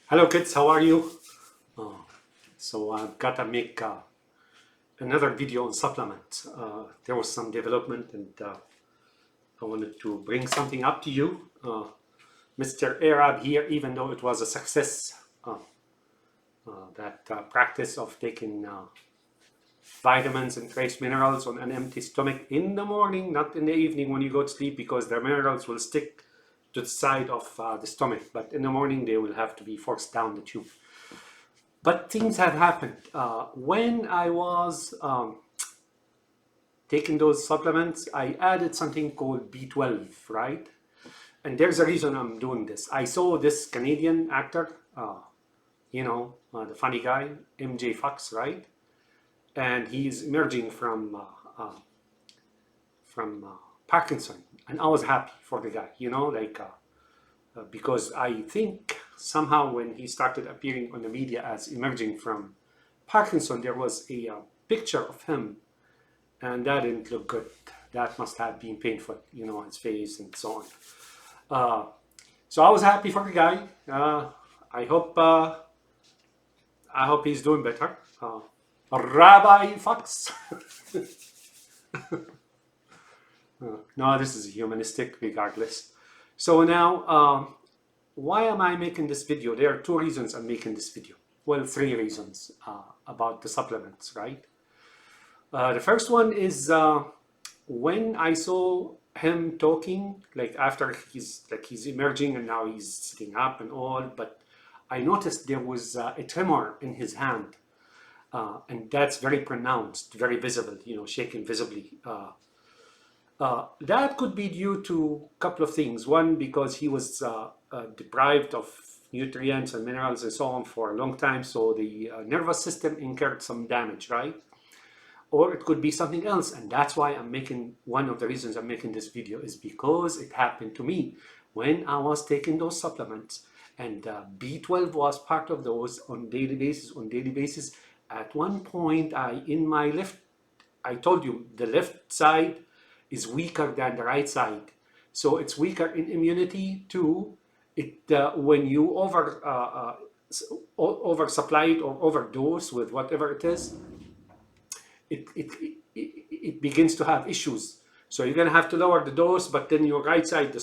Hello kids, how are you? So I've got to make another video on supplements. There was some development and I wanted to bring something up to you. Mr. Arab here, even though it was a success, that practice of taking vitamins and trace minerals on an empty stomach in the morning, not in the evening when you go to sleep, because the minerals will stick to the side of the stomach, but in the morning they will have to be forced down the tube. But things have happened. When I was taking those supplements, I added something called B12, right? And there's a reason I'm doing this. I saw this Canadian actor, the funny guy, MJ Fox, right? And he's emerging from Parkinson, and I was happy for the guy, because I think somehow when he started appearing on the media as emerging from Parkinson, there was a picture of him, and that didn't look good. That must have been painful, his face and so on. So I was happy for the guy. I hope he's doing better. Rabbi Fox. No, this is humanistic regardless. So now, why am I making this video? There are two reasons I'm making this video. Well, three reasons about the supplements, right? The first one is when I saw him talking, like after he's emerging and now he's sitting up and all, but I noticed there was a tremor in his hand, and that's very pronounced, very visible, shaking visibly. That could be due to a couple of things. One, because he was deprived of nutrients and minerals and so on for a long time, so the nervous system incurred some damage, right? Or it could be something else, and that's why one of the reasons I'm making this video is because it happened to me when I was taking those supplements, and B12 was part of those on daily basis. At one point, I told you the left side is weaker than the right side, so it's weaker in immunity too. When you oversupply it or overdose with whatever it is, it begins to have issues. So you're gonna have to lower the dose, but then your right side,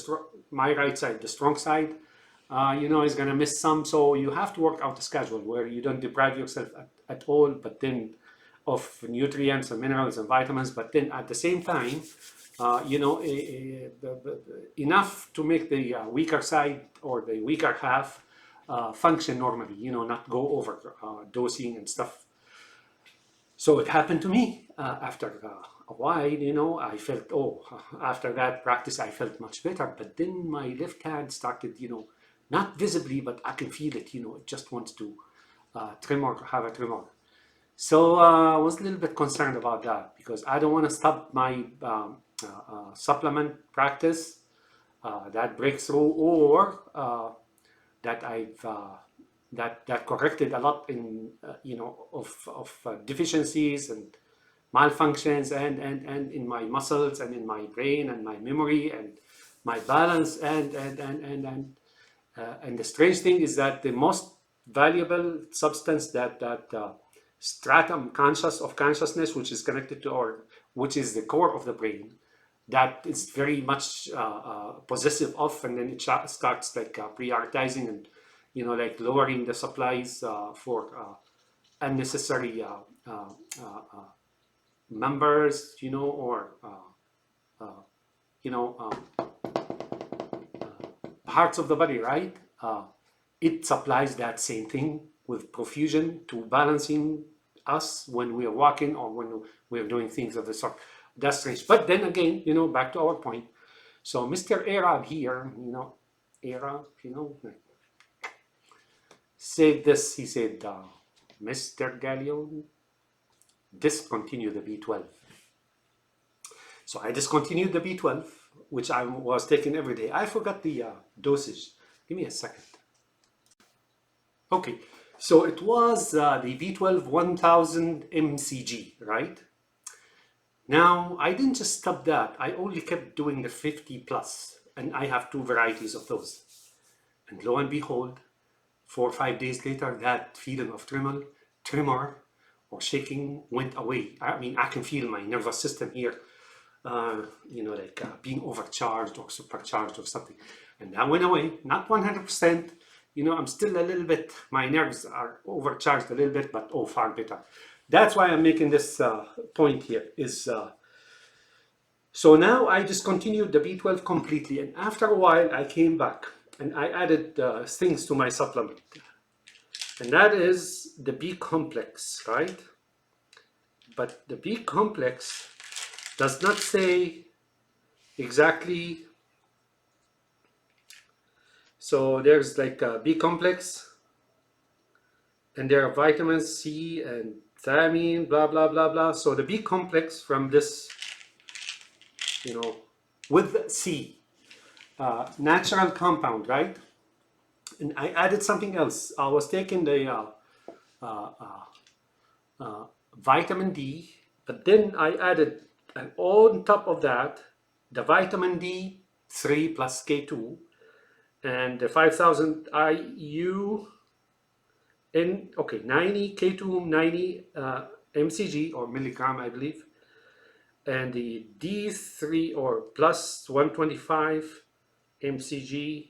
my right side, the strong side, is gonna miss some. So you have to work out a schedule where you don't deprive yourself at all, but then of nutrients and minerals and vitamins, but then at the same time, enough to make the weaker side or the weaker half function normally, not go over dosing and stuff. So it happened to me after a while, I felt, after that practice, I felt much better. But then my left hand started, not visibly, but I can feel it, it just wants to have a tremor. So I was a little bit concerned about that because I don't want to stop my supplement practice, that breakthrough, or that I've that corrected a lot in of deficiencies and malfunctions and in my muscles and in my brain and my memory and my balance and the strange thing is that the most valuable substance that stratum of consciousness, which is connected to which is the core of the brain, that is very much possessive of, and then it starts prioritizing and lowering the supplies for unnecessary members, or parts of the body, right? It supplies that same thing with profusion to balancing us when we are walking or when we are doing things of the sort. That's strange. But then again, back to our point. So Mr. Arab here, Arab, said this. He said, Mr. Gallion, discontinue the B12. So I discontinued the B12, which I was taking every day. I forgot the dosage. Give me a second. Okay, so it was the B12 1000 mcg, right? Now, I didn't just stop that. I only kept doing the 50 plus, and I have two varieties of those. And lo and behold, 4 or 5 days later, that feeling of tremor or shaking went away. I mean, I can feel my nervous system here, like being overcharged or supercharged or something. And that went away, not 100%. I'm still a little bit, my nerves are overcharged a little bit, but oh, far better. That's why I'm making this point here is, so now I discontinued the B12 completely. And after a while, I came back and I added things to my supplement. And that is the B complex, right? But the B complex does not say exactly. So there's like a B complex, and there are vitamins C and thiamine, blah, blah, blah, blah. So the B complex from this, with C, natural compound, right? And I added something else. I was taking the vitamin D, but then I added, and on top of that, the vitamin D3 plus K2 and the 5000 IU in, 90 K2, 90 mcg or milligram, I believe, and the D3 or plus 125 mcg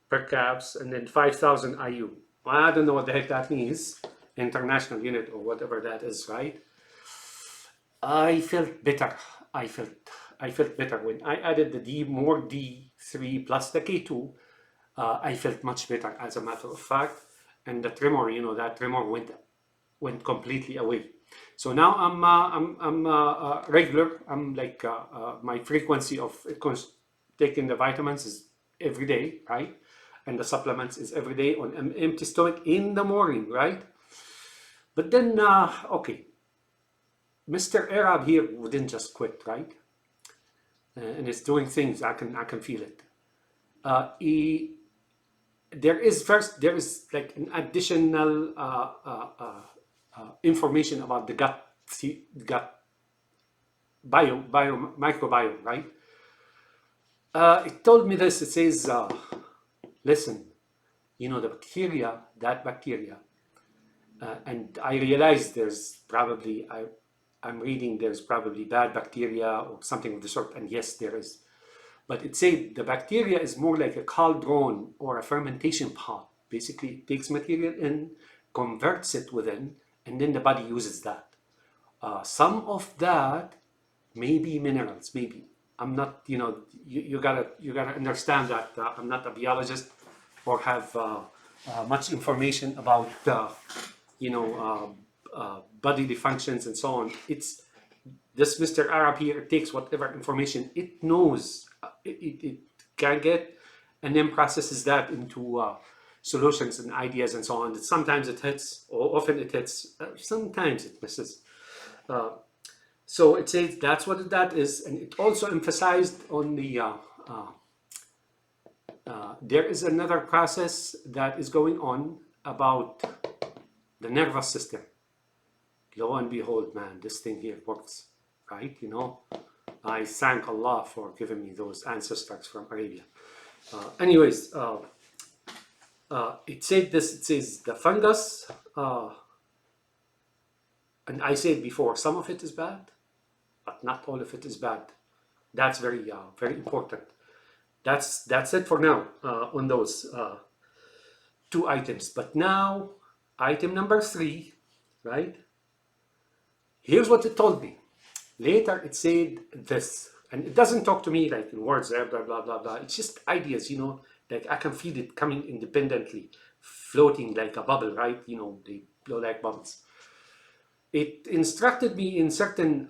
per caps, and then 5000 IU. I don't know what the heck that means, international unit or whatever that is, right? I felt better. I felt better when I added the more D3 plus the K2. I felt much better, as a matter of fact, and the tremor, that tremor went completely away. So now I'm regular. I'm like my frequency of taking the vitamins is every day, right? And the supplements is every day on an empty stomach in the morning, right? But then, Mr. Arab here wouldn't just quit, right? And it's doing things. I can feel it. There is like an additional information about the gut microbiome, right? It told me this. It says, listen, that bacteria, and I realized there's probably, I'm reading there's probably bad bacteria or something of the sort, and yes, there is. But it said the bacteria is more like a cauldron or a fermentation pot. Basically, it takes material in, converts it within, and then the body uses that. Some of that may be minerals, maybe. I'm not, you gotta understand that I'm not a biologist or have much information about, bodily functions and so on. It's this Mr. Arab here takes whatever information it knows, it can get, and then processes that into solutions and ideas and so on. Sometimes it hits, or often it hits, sometimes it misses. So it says that's what that is, and it also emphasized on the there is another process that is going on about the nervous system. Lo and behold, man, this thing here works, right? I thank Allah for giving me those ancestors from Arabia. Anyways, it says the fungus, and I said before, some of it is bad, but not all of it is bad. That's very, very important. That's it for now on those 2 items. But now, item number 3, right? Here's what it told me. Later, it said this, and it doesn't talk to me like in words, blah, blah, blah, blah, blah. It's just ideas, like I can feel it coming independently, floating like a bubble, right? They blow like bubbles. It instructed me in certain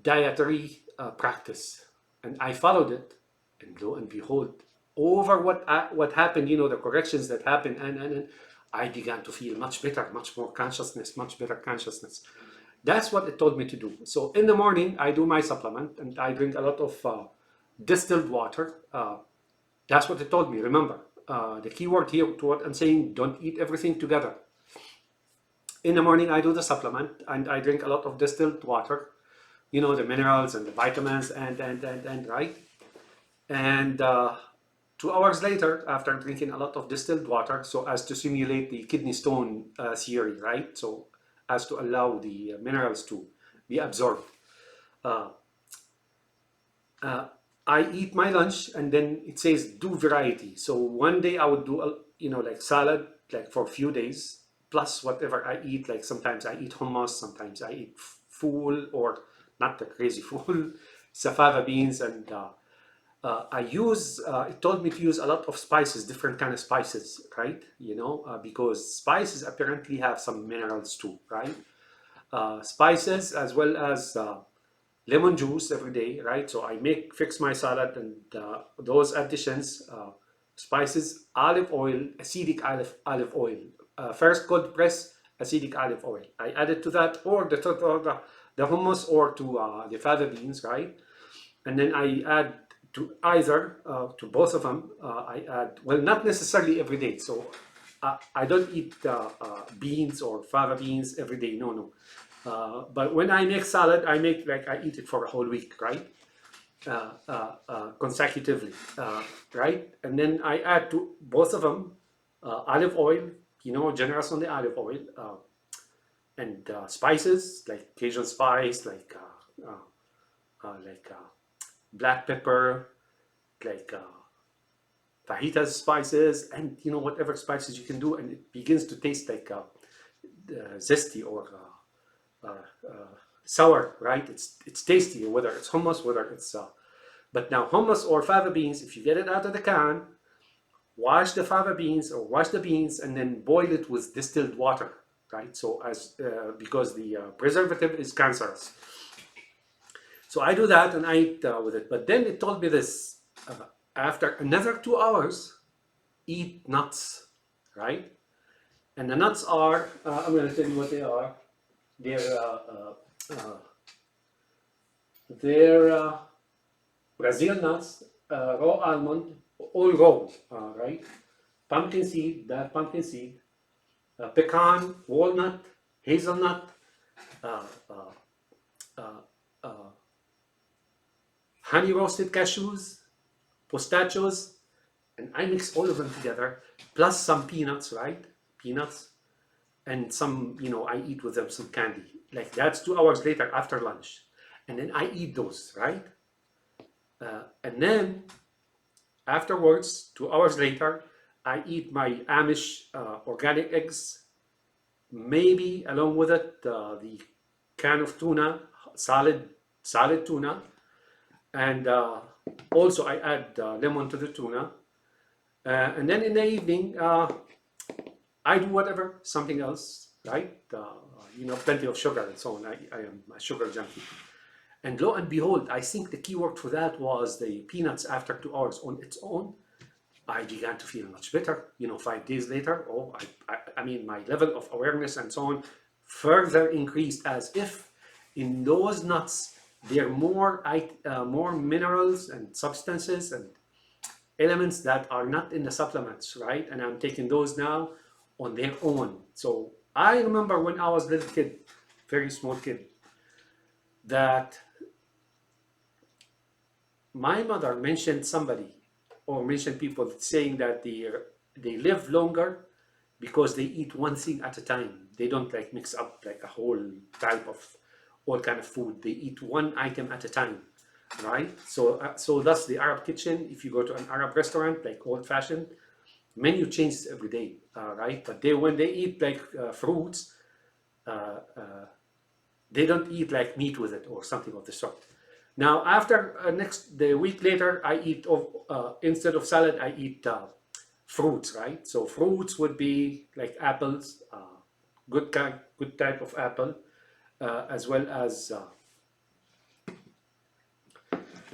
dietary practice, and I followed it, and lo and behold, over what happened, the corrections that happened, and I began to feel much better, much more consciousness, much better consciousness. That's what it told me to do. So in the morning, I do my supplement, and I drink a lot of distilled water. That's what it told me. Remember, the key word here to what I'm saying, don't eat everything together. In the morning, I do the supplement, and I drink a lot of distilled water, the minerals and the vitamins and right? And 2 hours later, after drinking a lot of distilled water, so as to simulate the kidney stone theory, right? So as to allow the minerals to be absorbed. Uh, uh, I eat my lunch, and then it says do variety. So one day I would do, like salad, like for a few days, plus whatever I eat. Like sometimes I eat hummus, sometimes I eat fool, or not the crazy fool, safava beans, and it told me to use a lot of spices, different kind of spices, right? Because spices apparently have some minerals too, right? Spices as well as lemon juice every day, right? So I fix my salad, and those additions, spices, olive oil, acidic olive oil, first cold press acidic olive oil. I add it to that, or the hummus, or to the fava beans, right? And then I add to either to both of them. I add, well, not necessarily every day. So I don't eat beans or fava beans every day. No, no. But when I make salad, I make like I eat it for a whole week, right? Consecutively, right? And then I add to both of them olive oil, generous on the olive oil, and spices like Cajun spice, like black pepper, like fajitas spices, and whatever spices you can do, and it begins to taste like zesty or sour, right? It's tasty, whether it's hummus, whether it's but now hummus or fava beans, if you get it out of the can, wash the fava beans or wash the beans, and then boil it with distilled water, right? So because the preservative is cancerous. So I do that and I eat with it. But then it told me this: after another 2 hours, eat nuts, right? And the nuts are, I'm going to tell you what they are. They're, they're Brazil nuts, raw almond, all raw, right? Pumpkin seed, that pumpkin seed, pecan, walnut, hazelnut, uh, uh, uh, uh, honey roasted cashews, pistachios, and I mix all of them together, plus some peanuts, right? Peanuts, and some, I eat with them some candy. Like that's 2 hours later after lunch. And then I eat those, right? And then afterwards, 2 hours later, I eat my Amish organic eggs, maybe along with it the can of tuna, solid tuna, and also I add lemon to the tuna. And then in the evening, I do whatever, something else, right? Plenty of sugar and so on. I am a sugar junkie. And lo and behold, I think the keyword for that was the peanuts after 2 hours on its own. I began to feel much better. 5 days later, I mean, my level of awareness and so on further increased, as if in those nuts there are more minerals and substances and elements that are not in the supplements, right? And I'm taking those now on their own. So I remember when I was a little kid, very small kid, that my mother mentioned somebody or mentioned people saying that they live longer because they eat one thing at a time. They don't like mix up like a whole type of all kind of food. They eat one item at a time, right? So that's the Arab kitchen. If you go to an Arab restaurant, like old fashioned, menu changes every day, right? But when they eat like fruits, uh, uh, they don't eat like meat with it or something of the sort. Now, after the week later, I eat instead of salad, I eat fruits, right? So fruits would be like apples, good type of apple, as well as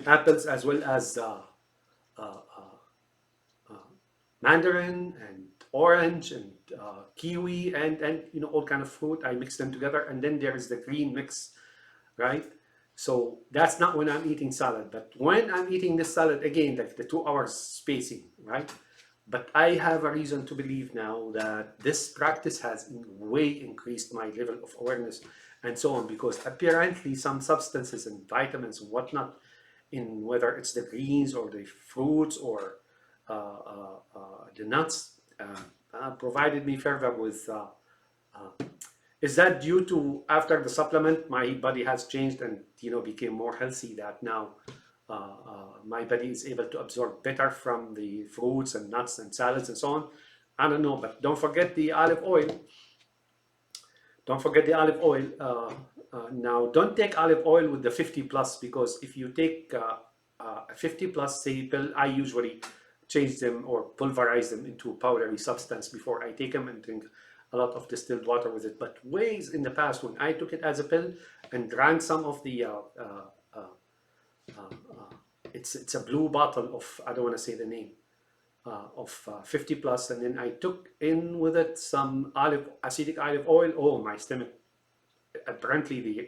apples, as well as uh, mandarin and orange and kiwi and all kind of fruit. I mix them together, and then there is the green mix, right? So that's not when I'm eating salad, but when I'm eating this salad, again, like the 2 hours spacing, right? But I have a reason to believe now that this practice has way increased my level of awareness and so on, because apparently some substances and vitamins and whatnot, in whether it's the greens or the fruits or the nuts provided me further with. Is that due to after the supplement, my body has changed and became more healthy? That now my body is able to absorb better from the fruits and nuts and salads and so on. I don't know, but don't forget the olive oil. Don't forget the olive oil. Now, don't take olive oil with the 50 plus, because if you take a 50 plus say pill, I usually change them or pulverize them into powdery substance before I take them and drink a lot of distilled water with it. But ways in the past when I took it as a pill and drank some of the it's a blue bottle of, I don't want to say the name, of 50 plus, and then I took in with it some acidic olive oil. Oh, my stomach, apparently the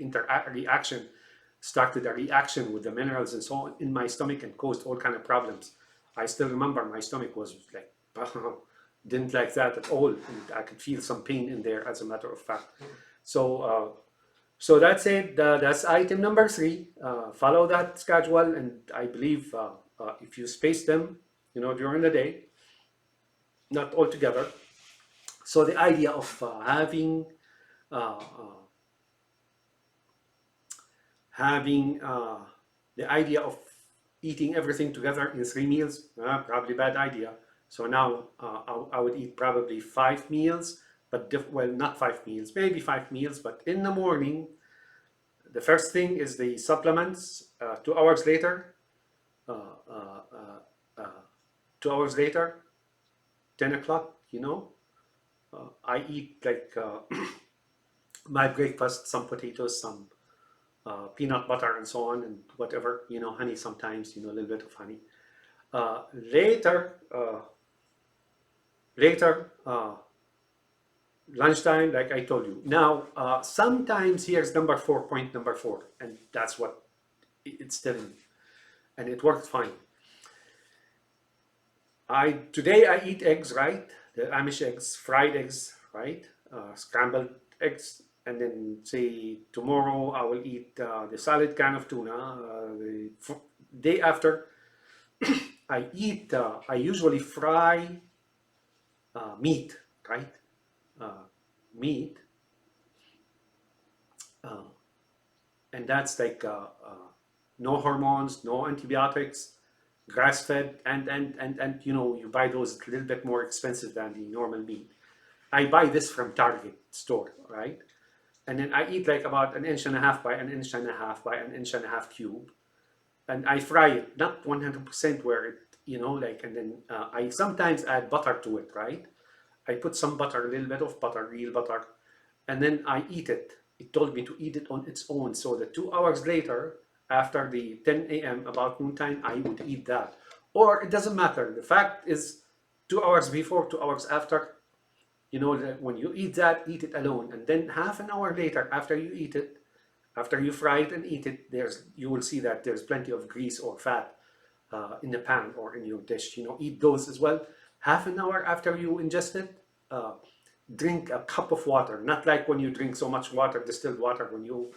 reaction started a reaction with the minerals and so on in my stomach and caused all kind of problems. I still remember my stomach was like didn't like that at all, and I could feel some pain in there, as a matter of fact. So that's it. That's item number 3. Follow that schedule, and I believe if you space them, during the day, not all together. So the idea of having the idea of eating everything together in 3 meals, probably bad idea. So now I would eat probably 5 meals, but well, not 5 meals, maybe 5 meals, but in the morning, the first thing is the supplements. 2 hours later, 2 hours later, 10 o'clock, I eat like my breakfast, some potatoes, some peanut butter and so on, and whatever, honey sometimes, a little bit of honey. Later, lunchtime, like I told you. Now, sometimes here's point number 4, and that's what it's telling me, and it worked fine. Today I eat eggs, right? The Amish eggs, fried eggs, right? Scrambled eggs, and then say tomorrow I will eat the salad can of tuna. The day after, I usually fry meat, right? Meat, and that's like no hormones, no antibiotics, grass-fed, and you buy those a little bit more expensive than the normal meat. I buy this from Target store, right? And then I eat like about 1.5 inches by 1.5 inches by 1.5 inches cube, and I fry it, not 100% where it, and then I sometimes add butter to it, right? I put some butter, a little bit of butter, real butter, and then I eat it. It told me to eat it on its own. So the 2 hours later, after the 10 a.m., about noontime, I would eat that. Or it doesn't matter. The fact is, 2 hours before, 2 hours after, that when you eat that, eat it alone. And then half an hour later, after you eat it, after you fry it and eat it, you will see that there's plenty of grease or fat in the pan or in your dish. Eat those as well. Half an hour after you ingest it, drink a cup of water. Not like when you drink so much water, distilled water, when you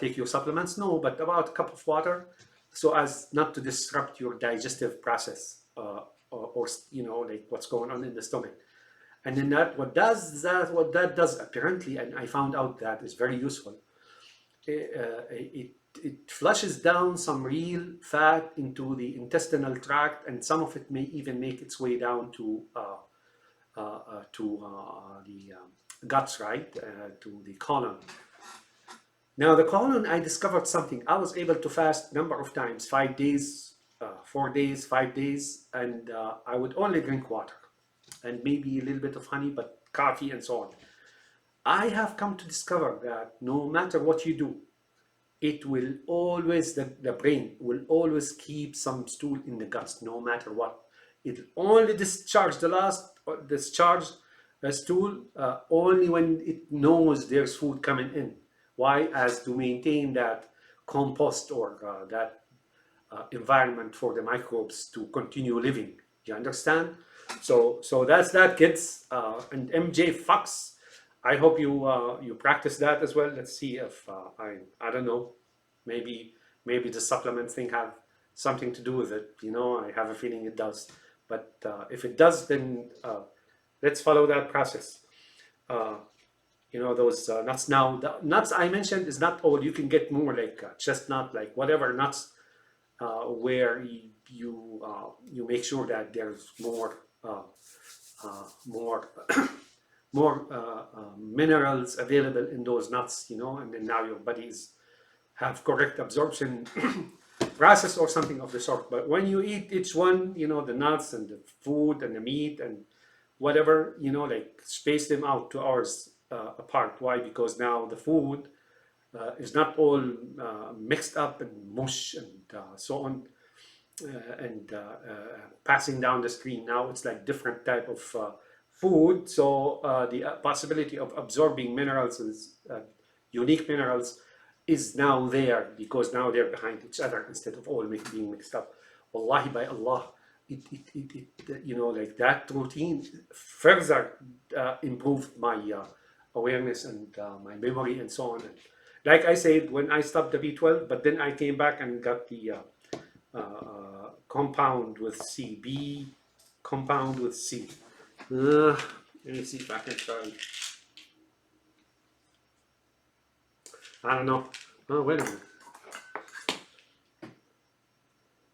take your supplements. No, but about a cup of water, so as not to disrupt your digestive process or like what's going on in the stomach. And then what that does apparently, and I found out that is very useful. It flushes down some real fat into the intestinal tract, and some of it may even make its way down to the guts, right? To the colon. Now, the colon, I discovered something. I was able to fast a number of times, 5 days, 4 days, 5 days, and I would only drink water and maybe a little bit of honey, but coffee and so on. I have come to discover that no matter what you do, it will always, the brain will always keep some stool in the guts, no matter what. It will only discharge stool only when it knows there's food coming in. Why? As to maintain that compost or that environment for the microbes to continue living. You understand? So that's that, kids. And MJ Fox, I hope you practice that as well. Let's see if I don't know, maybe the supplement thing have something to do with it. I have a feeling it does. But if it does, then let's follow that process. Uh, those nuts. Now, the nuts I mentioned is not all. You can get more like chestnut, like whatever nuts, where you make sure that there's more more minerals available in those nuts, and then now your bodies have correct absorption process or something of the sort. But when you eat each one, the nuts and the food and the meat and whatever, like space them out 2 hours apart. Why? Because now the food is not all mixed up and mush and so on, and passing down the screen. Now it's like different type of food. So the possibility of absorbing minerals is unique minerals is now there, because now they're behind each other instead of all being mixed up. Wallahi, by Allah, like that routine further improved my awareness and my memory and so on. And like I said, when I stopped the B12, but then I came back and got the compound with C, B compound with C. Let me see if I can try. I don't know. Oh, wait a minute.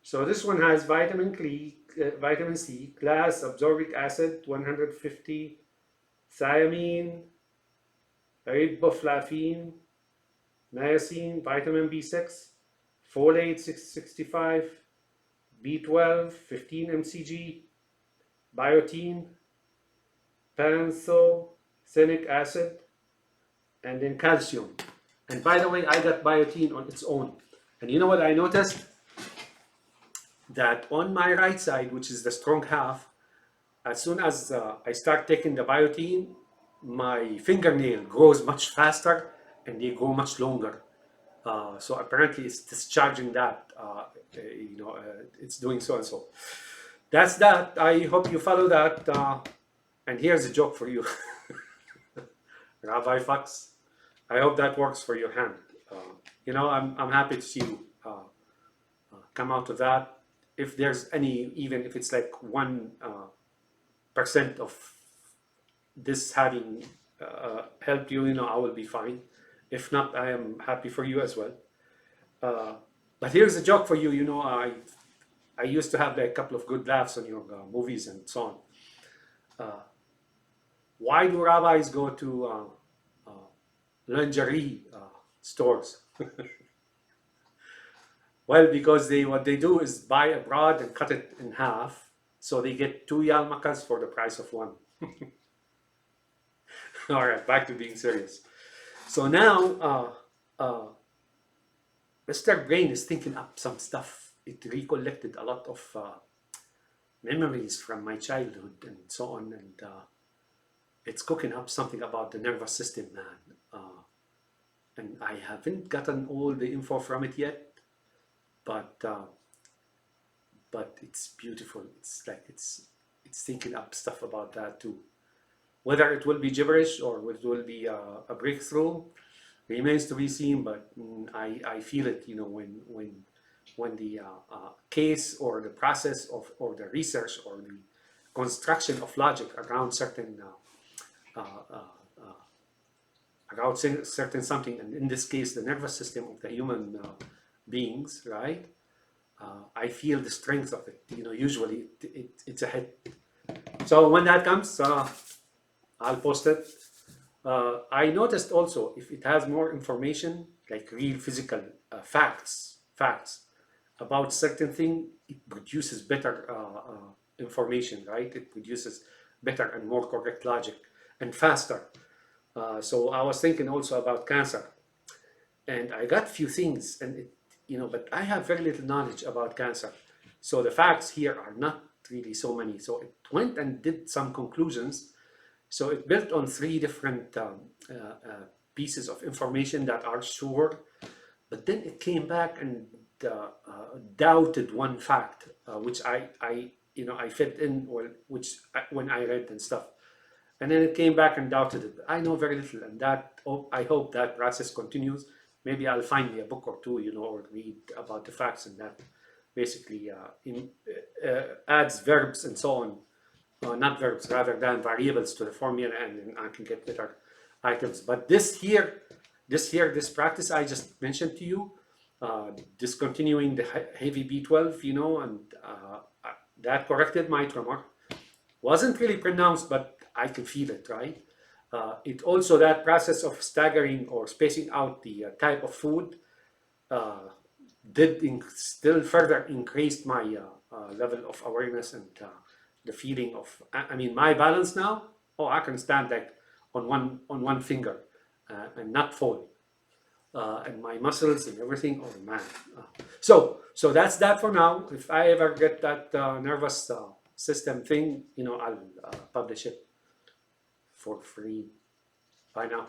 So this one has vitamin C, class, absorbic acid, 150, thiamine, riboflavin, niacin, vitamin B6, folate 665, B12, 15 mcg, biotin, pantothenic acid, and then calcium. And by the way, I got biotin on its own. And you know what I noticed? That on my right side, which is the strong half, as soon as I start taking the biotin, my fingernail grows much faster and they grow much longer. So apparently it's discharging that, it's doing so and so. That's that. I hope you follow that. And here's a joke for you. Rabbi Fox, I hope that works for your hand. I'm happy to see you come out of that. If there's any, even if it's like 1% of this having helped you, I will be fine. If not, I am happy for you as well. But here's a joke for you. I used to have like a couple of good laughs on your movies and so on. Why do rabbis go to lingerie stores? Well, because what they do is buy a broad and cut it in half, so they get 2 yarmulkes for the price of 1. All right, back to being serious. So now, Mr. Brain is thinking up some stuff. It recollected a lot of memories from my childhood and so on, and it's cooking up something about the nervous system, man. And I haven't gotten all the info from it yet, but it's beautiful. It's like it's thinking up stuff about that too. Whether it will be gibberish or it will be a breakthrough remains to be seen. But I feel it, when the case or the process or the research or the construction of logic around certain something, and in this case the nervous system of the human beings, right? I feel the strength of it. Usually it's a hit. So when that comes, I'll post it. I noticed also, if it has more information, like real physical facts about certain thing, it produces better information, right? It produces better and more correct logic and faster. So I was thinking also about cancer, and I got few things, and but I have very little knowledge about cancer. So the facts here are not really so many. So it went and did some conclusions. So it built on 3 different pieces of information that are sure, but then it came back and doubted one fact, which I fit in, when I read and stuff. And then it came back and doubted it. I know very little, and I hope that process continues. Maybe I'll find me a book or two, or read about the facts, and that basically adds verbs and so on, not verbs rather than variables to the formula, and then I can get better items. But this practice I just mentioned to you, discontinuing the heavy B12, and that corrected my tremor. Wasn't really pronounced, but I can feel it, right? It also, that process of staggering or spacing out the type of food still further increased my level of awareness and the feeling of, I mean, my balance now. Oh, I can stand like on one finger and not fall, and my muscles and everything. Oh man! So that's that for now. If I ever get that nervous system thing, I'll publish it for free. Bye now.